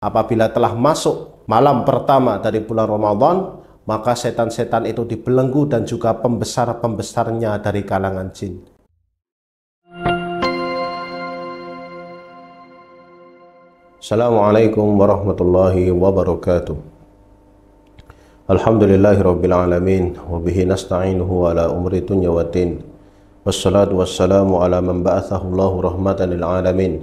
apabila telah masuk malam pertama dari bulan Ramadan, maka setan-setan itu dibelenggu dan juga pembesar-pembesarnya dari kalangan jin. Assalamualaikum warahmatullahi wabarakatuh. Alhamdulillahirabbil alamin wa bihi nasta'inuhu ala umri dunya waddin. Wassalatu wassalamu ala man ba'athahu Allahu rahmatan lil alamin.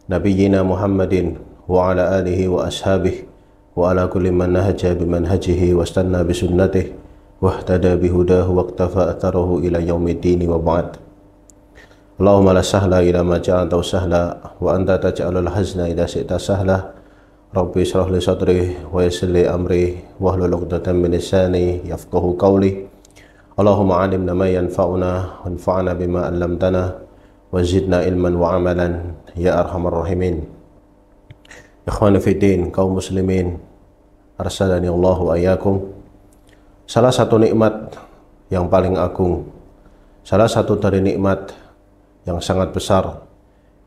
Nabiyyina Muhammadin wa ala alihi wa ashabihi wa ala kulli man nahaja bimanhajihi wastanna bisunnatihi wahtada bihudahu waqtafa atharahu ila yaumiddin wa ba'd. Allahumma la sahla ila ma ja'altahu sahla wa anta taj'alul hazna idza syi'ta sahla. Rabbi shrah li sadri wa yassir li amri wahlul 'uqdatam min lisani yafqahu qawli. Allahumma 'allimna ma yanfa'una wanfa'na bima 'allamtana wa zidna ilman wa 'amalan ya arhamar rahimin. Ikhwani fi din, kaum muslimin, arsadani Allahu ayyakum. Salah satu nikmat yang paling agung, salah satu dari nikmat yang sangat besar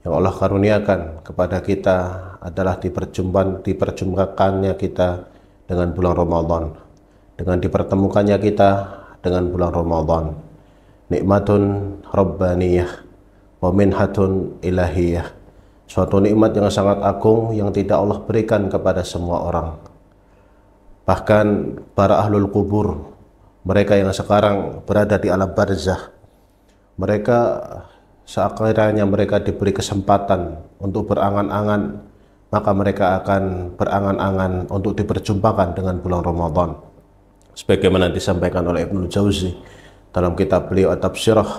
yang Allah karuniakan kepada kita adalah diperjumpakannya kita dengan bulan Ramadan, dengan dipertemukannya kita dengan bulan Ramadan. Nikmatun rabbaniyah wa minhatun ilahiyah, suatu nikmat yang sangat agung yang tidak Allah berikan kepada semua orang. Bahkan para ahlul kubur, mereka yang sekarang berada di alam barzah, mereka sekiranya mereka diberi kesempatan untuk berangan-angan, maka mereka akan berangan-angan untuk diperjumpakan dengan bulan Ramadan. Sebagaimana disampaikan oleh Ibnu Jauzi dalam kitab beliau At-Tafsirah,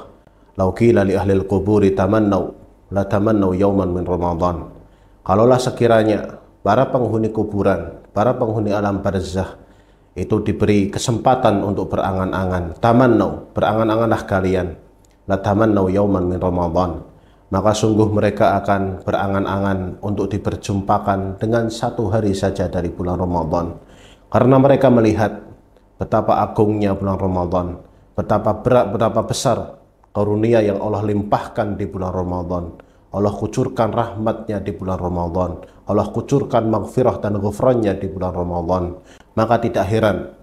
"Lau qila li ahlil quburi tamannau la tamannau yauman min Ramadan." Kalaulah sekiranya para penghuni kuburan, para penghuni alam barzah itu diberi kesempatan untuk berangan-angan, tamannau, berangan-anganlah kalian, la tamannau yauman min Ramadan, maka sungguh mereka akan berangan-angan untuk diperjumpakan dengan satu hari saja dari bulan Ramadan, karena mereka melihat betapa agungnya bulan Ramadan, betapa berat, betapa besar karunia yang Allah limpahkan di bulan Ramadan. Allah kucurkan rahmatnya di bulan Ramadan, Allah kucurkan maghfirah dan ghufrannya di bulan Ramadan. Maka tidak heran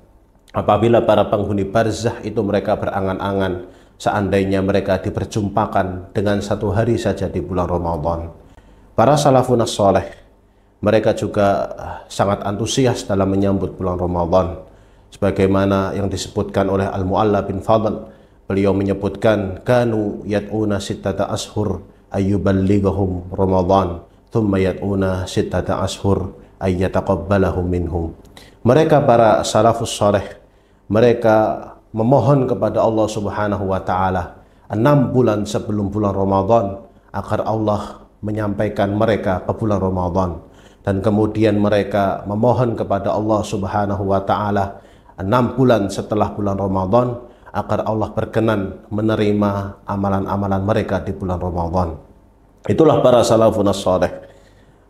apabila para penghuni barzah itu mereka berangan-angan seandainya mereka diperjumpakan dengan satu hari saja di bulan Ramadan. Para salafun as-saleh, mereka juga sangat antusias dalam menyambut bulan Ramadan. Sebagaimana yang disebutkan oleh Al-Mu'alla bin Fadl, beliau menyebutkan, kanu yad'una sittata ashur ayyuballighahum Ramadan, thumma yad'una sittata ashur ayyataqabbalahum minhum. Mereka para salafus saleh, mereka memohon kepada Allah Subhanahu wa taala 6 bulan sebelum bulan Ramadan agar Allah menyampaikan mereka ke bulan Ramadan, dan kemudian mereka memohon kepada Allah Subhanahu wa taala 6 bulan setelah bulan Ramadan agar Allah berkenan menerima amalan-amalan mereka di bulan Ramadan. Itulah para salafun as-saleh.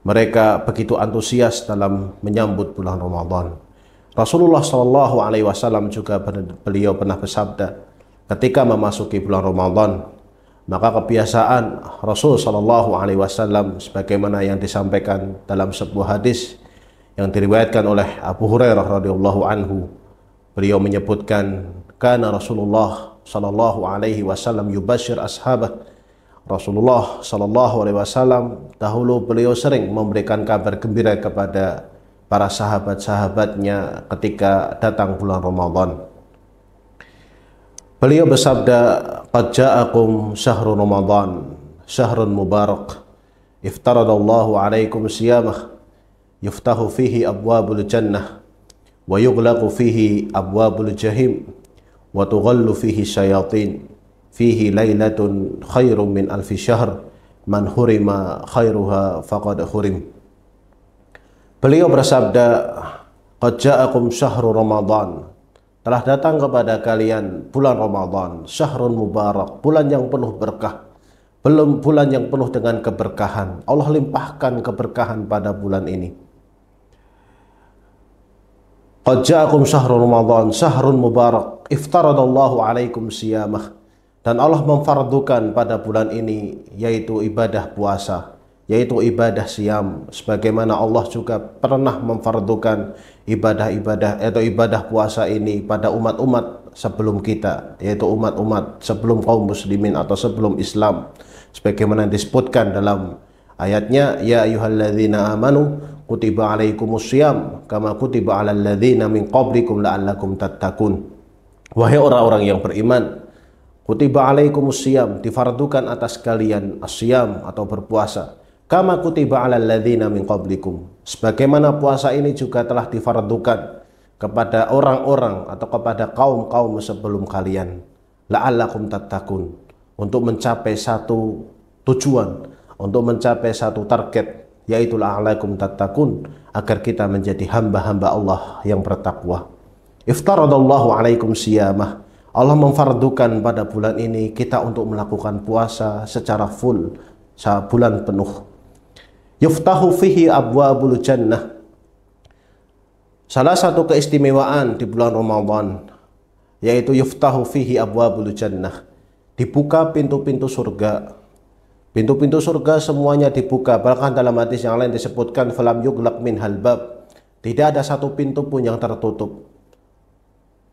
Mereka begitu antusias dalam menyambut bulan Ramadan. Rasulullah SAW juga beliau pernah bersabda, ketika memasuki bulan Ramadan, maka kebiasaan Rasul SAW sebagaimana yang disampaikan dalam sebuah hadis yang diriwayatkan oleh Abu Hurairah radhiyallahu anhu, beliau menyebutkan, kana Rasulullah SAW yubashir ashabah. Rasulullah SAW dahulu beliau sering memberikan kabar gembira kepada para sahabat-sahabatnya ketika datang bulan Ramadan. Beliau bersabda, qad ja'akum syahrul Ramadan, syahrun mubarak, iftaradallahu alaikum siyamah, yuftahu fihi abwabul jannah, wa yughlaqu fihi abwabul jahim, wa tughallu fihi syayatin, fihi lailatun khairum min alfi syahr, man hurima khairuha faqad hurim. Beliau bersabda, qad ja'akum syahrul Ramadan, telah datang kepada kalian bulan Ramadan, syahrun mubarak, bulan yang penuh berkah, bulan yang penuh dengan keberkahan. Allah limpahkan keberkahan pada bulan ini. Qad ja'akum syahrul Ramadan, syahrun mubarak, iftaradallahu alaikum siyamah, dan Allah memfardukan pada bulan ini yaitu ibadah puasa, yaitu ibadah siam. Sebagaimana Allah juga pernah memfardukan ibadah-ibadah atau ibadah puasa ini pada umat-umat sebelum kita, yaitu umat-umat sebelum kaum muslimin atau sebelum Islam. Sebagaimana disebutkan dalam ayatnya, ya ayyuhalladzina amanu kutiba alaikumussyiyam kama kutiba alal ladzina min qablikum la'allakum tattaqun. Wahai orang-orang yang beriman, kutiba alaikumussyiyam, difardukan atas kalian asyam atau berpuasa, kama kutiba alal ladzina min qablikum, sebagaimana puasa ini juga telah difardukan kepada orang-orang atau kepada kaum-kaum sebelum kalian, la'allakum tattaqun, untuk mencapai satu tujuan, untuk mencapai satu target, yaitu la'allakum tattaqun, agar kita menjadi hamba-hamba Allah yang bertakwa. Iftaradallahu alaikum siyamah, Allah memfardukan pada bulan ini kita untuk melakukan puasa secara full, bulan penuh. Yuftahu fihi abwabul jannah, salah satu keistimewaan di bulan Ramadan yaitu yuftahu fihi abwabul jannah, dibuka pintu-pintu surga. Pintu-pintu surga semuanya dibuka. Bahkan dalam hadis yang lain disebutkan falam yughlaq minhal bab, tidak ada satu pintu pun yang tertutup.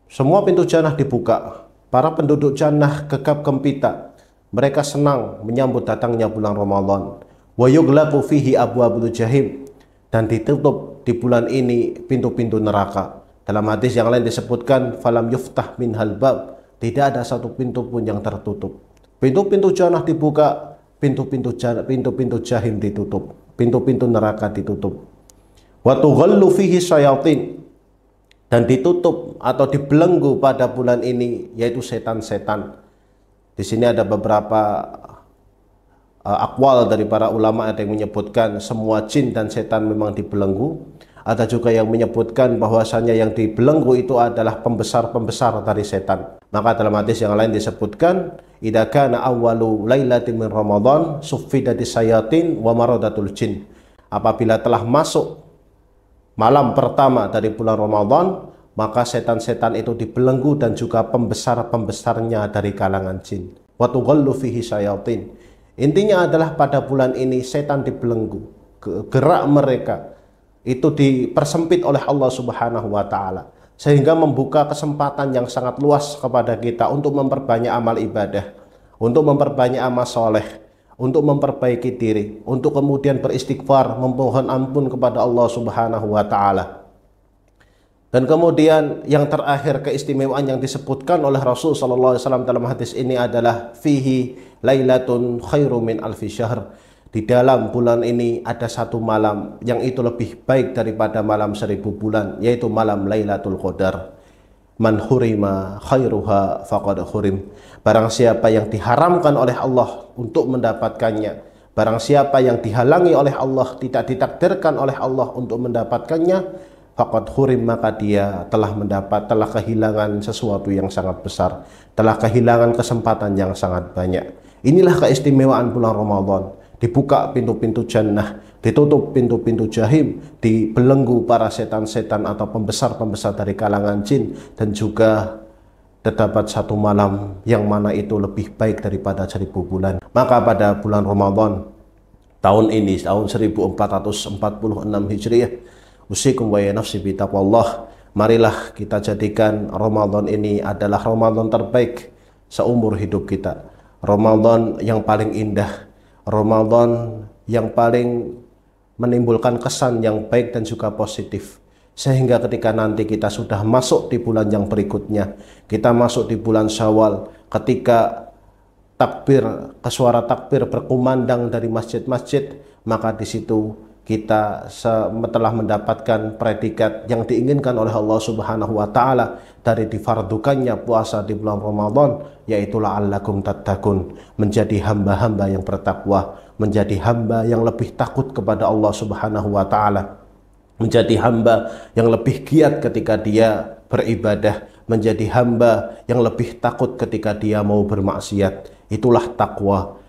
Semua pintu jannah dibuka. Para penduduk jannah gegap gempita, mereka senang menyambut datangnya bulan Ramadan. Wa yughlaqu fihi abwabul jahim, dan ditutup di bulan ini pintu-pintu neraka. Dalam hadis yang lain disebutkan falam yuftah minhal bab, tidak ada satu pintu pun yang tertutup. Pintu-pintu jannah dibuka, pintu-pintu jahim ditutup, pintu-pintu neraka ditutup. Wa tughallu fihi syayatin, dan ditutup atau dibelenggu pada bulan ini yaitu setan-setan. Di sini ada beberapa akwal dari para ulama, ada yang menyebutkan semua jin dan setan memang dibelenggu. Ada juga yang menyebutkan bahwasanya yang dibelenggu itu adalah pembesar-pembesar dari setan. Maka dalam hadis yang lain disebutkan, idza kana awwalu lailatin min Ramadan suffidatis sayatin wa maradatul jin. Apabila telah masuk malam pertama dari bulan Ramadan, maka setan-setan itu dibelenggu dan juga pembesar-pembesarnya dari kalangan jin. Wa tughallu fihi sayatin. Intinya adalah pada bulan ini setan dibelenggu, gerak mereka itu dipersempit oleh Allah Subhanahu wa taala, sehingga membuka kesempatan yang sangat luas kepada kita untuk memperbanyak amal ibadah, untuk memperbanyak amal soleh, untuk memperbaiki diri, untuk kemudian beristighfar, memohon ampun kepada Allah Subhanahu wa taala. Dan kemudian yang terakhir, keistimewaan yang disebutkan oleh Rasul sallallahu alaihi wasallam dalam hadis ini adalah fihi lailatun khairum min alfi syahr. Di dalam bulan ini ada satu malam yang itu lebih baik daripada malam 1000 bulan, yaitu malam Lailatul Qadar. Man hurima khairuha faqad hurim. Barang siapa yang diharamkan oleh Allah untuk mendapatkannya, barang siapa yang dihalangi oleh Allah, tidak ditakdirkan oleh Allah untuk mendapatkannya, faqad hurim, maka dia telah kehilangan sesuatu yang sangat besar, telah kehilangan kesempatan yang sangat banyak. Inilah keistimewaan bulan Ramadan. Dibuka pintu-pintu jannah, ditutup pintu-pintu jahim, dibelenggu para setan-setan atau pembesar-pembesar dari kalangan jin, dan juga terdapat satu malam yang mana itu lebih baik daripada 1000 bulan. Maka pada bulan Ramadan tahun ini, tahun 1446 Hijriah, usikum wa ya nafsi bi taqwallah, marilah kita jadikan Ramadan ini adalah Ramadan terbaik seumur hidup kita, Ramadan yang paling indah, Ramadan yang paling menimbulkan kesan yang baik dan juga positif, sehingga ketika nanti kita sudah masuk di bulan yang berikutnya, kita masuk di bulan Syawal, ketika suara takbir berkumandang dari masjid-masjid, maka di situ kita telah mendapatkan predikat yang diinginkan oleh Allah Subhanahu wa taala dari difardukannya puasa di bulan Ramadan, yaitu la'allakum tattaqun, menjadi hamba-hamba yang bertakwa, menjadi hamba yang lebih takut kepada Allah Subhanahu wa taala, menjadi hamba yang lebih giat ketika dia beribadah, menjadi hamba yang lebih takut ketika dia mau bermaksiat. Itulah takwa.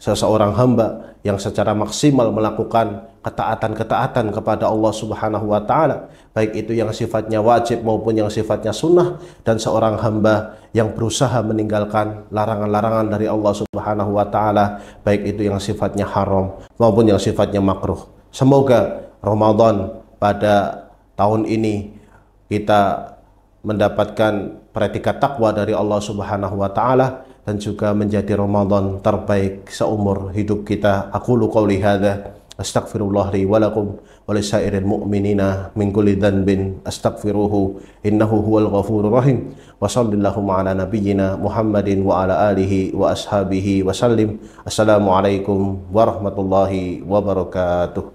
Seseorang hamba yang secara maksimal melakukan ketaatan-ketaatan kepada Allah Subhanahu wa taala, baik itu yang sifatnya wajib maupun yang sifatnya sunnah, dan seorang hamba yang berusaha meninggalkan larangan-larangan dari Allah Subhanahu Subhanahu wa taala, baik itu yang sifatnya haram maupun yang sifatnya makruh. Semoga Ramadan pada tahun ini kita mendapatkan predikat takwa dari Allah Subhanahu wa taala dan juga menjadi Ramadan terbaik seumur hidup kita. Aqulu qouli hadza astaghfirullah li wa lakum wa lisairil mu'minina min kulli dhanbin astaghfiruhu innahu huwal ghafurur rahim. Wa sallallahu ala nabiyyina Muhammadin wa ala alihi wa ashabihi wa sallim. Assalamualaikum warahmatullahi wabarakatuh.